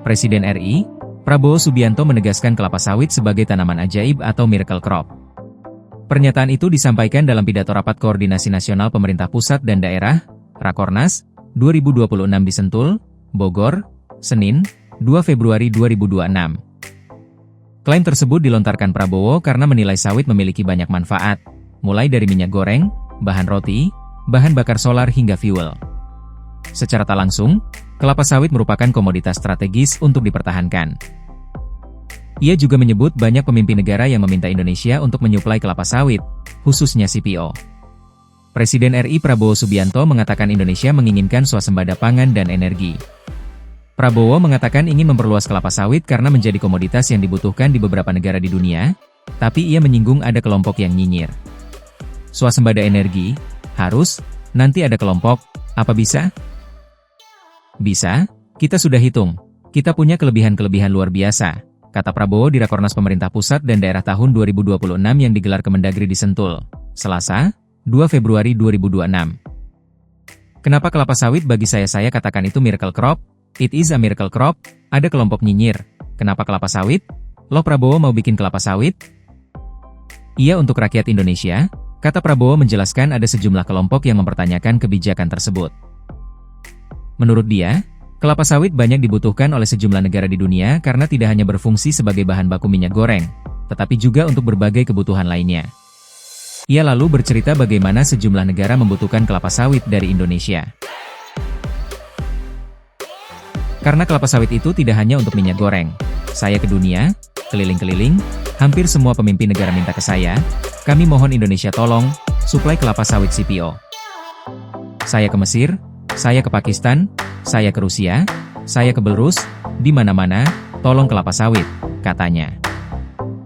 Presiden RI, Prabowo Subianto menegaskan kelapa sawit sebagai tanaman ajaib atau miracle crop. Pernyataan itu disampaikan dalam pidato Rapat Koordinasi Nasional Pemerintah Pusat dan Daerah, Rakornas, 2026 di Sentul, Bogor, Senin, 2 Februari 2026. Klaim tersebut dilontarkan Prabowo karena menilai sawit memiliki banyak manfaat, mulai dari minyak goreng, bahan roti, bahan bakar solar hingga fuel. Secara tak langsung, kelapa sawit merupakan komoditas strategis untuk dipertahankan. Ia juga menyebut banyak pemimpin negara yang meminta Indonesia untuk menyuplai kelapa sawit, khususnya CPO. Presiden RI Prabowo Subianto mengatakan Indonesia menginginkan swasembada pangan dan energi. Prabowo mengatakan ingin memperluas kelapa sawit karena menjadi komoditas yang dibutuhkan di beberapa negara di dunia, tapi ia menyinggung ada kelompok yang nyinyir. Swasembada energi, harus, nanti ada kelompok, apa bisa? Bisa, kita sudah hitung, kita punya kelebihan-kelebihan luar biasa, kata Prabowo di Rakornas Pemerintah Pusat dan Daerah tahun 2026 yang digelar Kemendagri di Sentul, Selasa, 2 Februari 2026. Kenapa kelapa sawit bagi saya katakan itu miracle crop? It is a miracle crop, ada kelompok nyinyir. Kenapa kelapa sawit? Loh Prabowo mau bikin kelapa sawit? Iya untuk rakyat Indonesia, kata Prabowo menjelaskan ada sejumlah kelompok yang mempertanyakan kebijakan tersebut. Menurut dia, kelapa sawit banyak dibutuhkan oleh sejumlah negara di dunia karena tidak hanya berfungsi sebagai bahan baku minyak goreng, tetapi juga untuk berbagai kebutuhan lainnya. Ia lalu bercerita bagaimana sejumlah negara membutuhkan kelapa sawit dari Indonesia. Karena kelapa sawit itu tidak hanya untuk minyak goreng. Saya ke dunia, keliling-keliling, hampir semua pemimpin negara minta ke saya, kami mohon Indonesia tolong, suplai kelapa sawit CPO. Saya ke Mesir, saya ke Pakistan, saya ke Rusia, saya ke Belarus, di mana-mana, tolong kelapa sawit, katanya.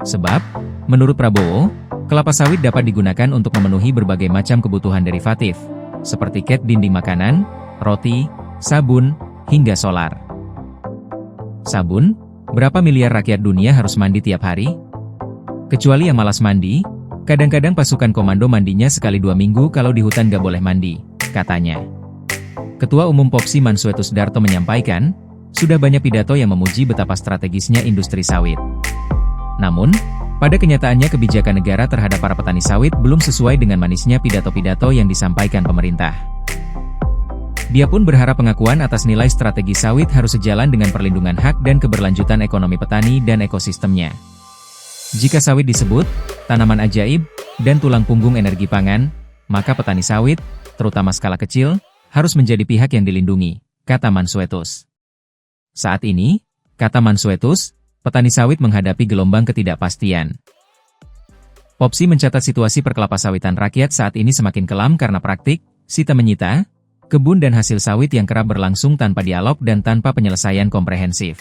Sebab, menurut Prabowo, kelapa sawit dapat digunakan untuk memenuhi berbagai macam kebutuhan derivatif, seperti cat dinding makanan, roti, sabun, hingga solar. Sabun, berapa miliar rakyat dunia harus mandi tiap hari? Kecuali yang malas mandi, kadang-kadang pasukan komando mandinya sekali 2 minggu kalau di hutan gak boleh mandi, katanya. Ketua Umum Popsi Mansuetus Darto menyampaikan, sudah banyak pidato yang memuji betapa strategisnya industri sawit. Namun, pada kenyataannya kebijakan negara terhadap para petani sawit belum sesuai dengan manisnya pidato-pidato yang disampaikan pemerintah. Dia pun berharap pengakuan atas nilai strategi sawit harus sejalan dengan perlindungan hak dan keberlanjutan ekonomi petani dan ekosistemnya. Jika sawit disebut tanaman ajaib dan tulang punggung energi pangan, maka petani sawit, terutama skala kecil, harus menjadi pihak yang dilindungi, kata Mansuetus. Saat ini, kata Mansuetus, petani sawit menghadapi gelombang ketidakpastian. Popsi mencatat situasi perkelapa sawitan rakyat saat ini semakin kelam karena praktik sita-menyita, kebun dan hasil sawit yang kerap berlangsung tanpa dialog dan tanpa penyelesaian komprehensif.